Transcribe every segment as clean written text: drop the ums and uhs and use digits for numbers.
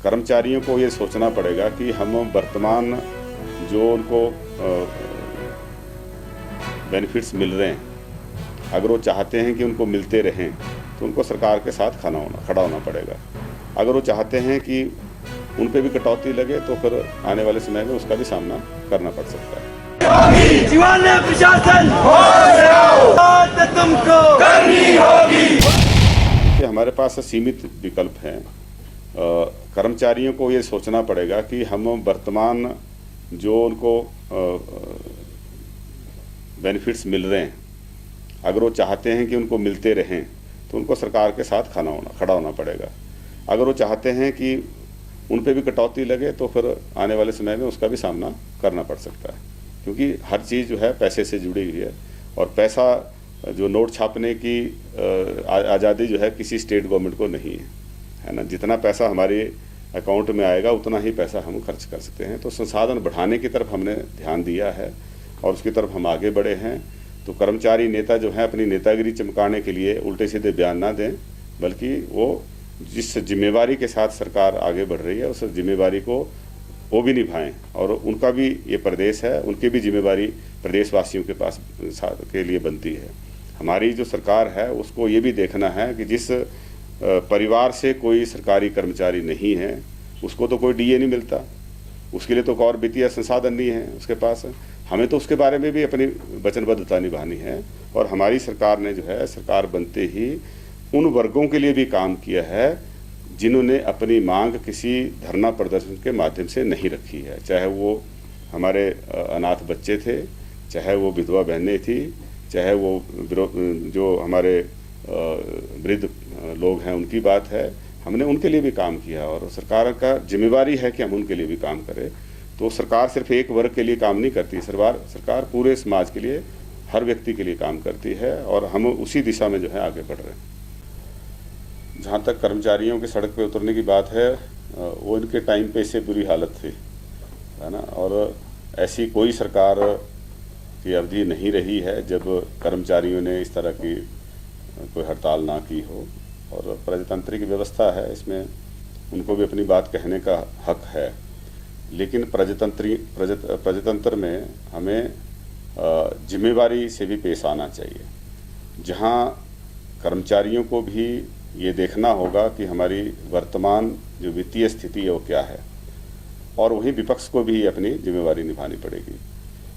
कर्मचारियों को ये सोचना पड़ेगा कि हम वर्तमान जो उनको बेनिफिट्स मिल रहे हैं, अगर वो चाहते हैं कि उनको मिलते रहें तो उनको सरकार के साथ खड़ा होना पड़ेगा। अगर वो चाहते हैं कि उन पे भी कटौती लगे तो फिर आने वाले समय में उसका भी सामना करना पड़ सकता है। प्रशासन तुमको करनी होगी। कि हमारे पास सीमित विकल्प हैं। कर्मचारियों को ये सोचना पड़ेगा कि हम वर्तमान जो उनको बेनिफिट्स मिल रहे हैं, अगर वो चाहते हैं कि उनको मिलते रहें तो उनको सरकार के साथ खड़ा होना पड़ेगा। अगर वो चाहते हैं कि उन पे भी कटौती लगे तो फिर आने वाले समय में उसका भी सामना करना पड़ सकता है, क्योंकि हर चीज़ जो है पैसे से जुड़ी हुई है और पैसा जो नोट छापने की आज़ादी जो है किसी स्टेट गवर्नमेंट को नहीं है ना। जितना पैसा हमारे अकाउंट में आएगा उतना ही पैसा हम खर्च कर सकते हैं। तो संसाधन बढ़ाने की तरफ हमने ध्यान दिया है और उसकी तरफ हम आगे बढ़े हैं। तो कर्मचारी नेता जो है अपनी नेतागिरी चमकाने के लिए उल्टे सीधे बयान ना दें, बल्कि वो जिस जिम्मेवारी के साथ सरकार आगे बढ़ रही है उस जिम्मेवारी को वो भी निभाएं और उनका भी ये प्रदेश है, उनकी भी जिम्मेवारी प्रदेशवासियों के पास के लिए बनती है। हमारी जो सरकार है उसको ये भी देखना है कि जिस परिवार से कोई सरकारी कर्मचारी नहीं है उसको तो कोई डीए नहीं मिलता, उसके लिए तो और वित्तीय संसाधन नहीं है उसके पास। हमें तो उसके बारे में भी अपनी वचनबद्धता निभानी है और हमारी सरकार ने जो है सरकार बनते ही उन वर्गों के लिए भी काम किया है जिन्होंने अपनी मांग किसी धरना प्रदर्शन के माध्यम से नहीं रखी है, चाहे वो हमारे अनाथ बच्चे थे, चाहे वो विधवा बहनें थी, चाहे वो जो हमारे वृद्ध लोग हैं उनकी बात है। हमने उनके लिए भी काम किया और सरकार का जिम्मेवारी है कि हम उनके लिए भी काम करें। तो सरकार सिर्फ एक वर्ग के लिए काम नहीं करती, सरकार पूरे समाज के लिए, हर व्यक्ति के लिए काम करती है और हम उसी दिशा में जो है आगे बढ़ रहे हैं। जहाँ तक कर्मचारियों के सड़क पे उतरने की बात है, वो इनके टाइम पे इससे बुरी हालत थी, है ना। और ऐसी कोई सरकार की अवधि नहीं रही है जब कर्मचारियों ने इस तरह की कोई हड़ताल ना की हो। और प्रजातांत्रिक व्यवस्था है, इसमें उनको भी अपनी बात कहने का हक है, लेकिन प्रजातंत्र में हमें जिम्मेवारी से भी पेश आना चाहिए। जहाँ कर्मचारियों को भी ये देखना होगा कि हमारी वर्तमान जो वित्तीय स्थिति है वो क्या है, और वहीं विपक्ष को भी अपनी जिम्मेवारी निभानी पड़ेगी,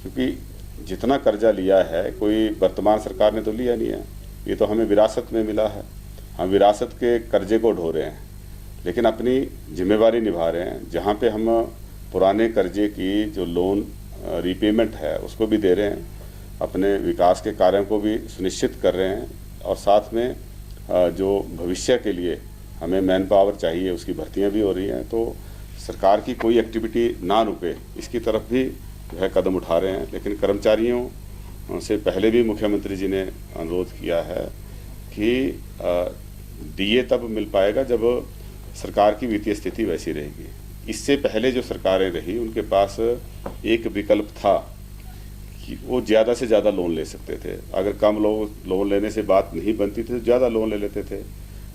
क्योंकि जितना कर्जा लिया है कोई वर्तमान सरकार ने तो लिया नहीं है, ये तो हमें विरासत में मिला है। हम विरासत के कर्जे को ढो रहे हैं, लेकिन अपनी जिम्मेवारी निभा रहे हैं। जहाँ पे हम पुराने कर्जे की जो लोन रीपेमेंट है उसको भी दे रहे हैं, अपने विकास के कार्यों को भी सुनिश्चित कर रहे हैं, और साथ में जो भविष्य के लिए हमें मैन पावर चाहिए उसकी भर्तियां भी हो रही हैं। तो सरकार की कोई एक्टिविटी ना रुके, इसकी तरफ भी जो है कदम उठा रहे हैं। लेकिन कर्मचारियों से पहले भी मुख्यमंत्री जी ने अनुरोध किया है कि डीए तब मिल पाएगा जब सरकार की वित्तीय स्थिति वैसी रहेगी। इससे पहले जो सरकारें रही उनके पास एक विकल्प था कि वो ज़्यादा से ज़्यादा लोन ले सकते थे। अगर कम लोन लेने से बात नहीं बनती थी तो ज़्यादा लोन ले लेते थे,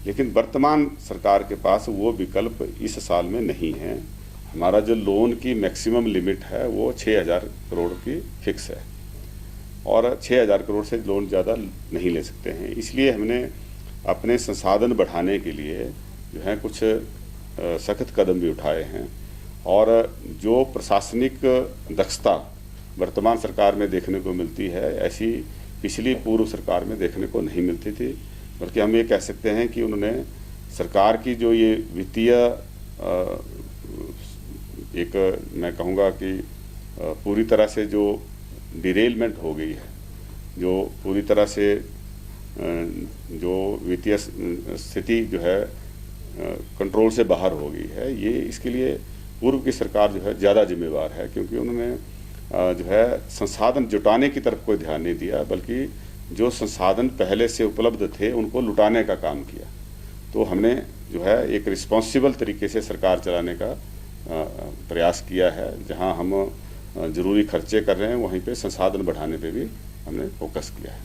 लेकिन वर्तमान सरकार के पास वो विकल्प इस साल में नहीं है। हमारा जो लोन की मैक्सिमम लिमिट है वो 6,000 करोड़ की फिक्स है और 6,000 करोड़ से लोन ज़्यादा नहीं ले सकते हैं। इसलिए हमने अपने संसाधन बढ़ाने के लिए जो है कुछ सख्त कदम भी उठाए हैं, और जो प्रशासनिक दक्षता वर्तमान सरकार में देखने को मिलती है ऐसी पिछली पूर्व सरकार में देखने को नहीं मिलती थी। बल्कि हम ये कह सकते हैं कि उन्होंने सरकार की जो ये वित्तीय एक मैं कहूँगा कि पूरी तरह से जो डिरेलमेंट हो गई है, जो पूरी तरह से जो वित्तीय स्थिति जो है कंट्रोल से बाहर हो गई है, ये इसके लिए पूर्व की सरकार जो है ज़्यादा जिम्मेवार है, क्योंकि उन्होंने जो है संसाधन जुटाने की तरफ कोई ध्यान नहीं दिया, बल्कि जो संसाधन पहले से उपलब्ध थे उनको लुटाने का काम किया। तो हमने जो है एक रिस्पॉन्सिबल तरीके से सरकार चलाने का प्रयास किया है। जहां हम जरूरी खर्चे कर रहे हैं वहीं पे संसाधन बढ़ाने पे भी हमने फोकस किया है।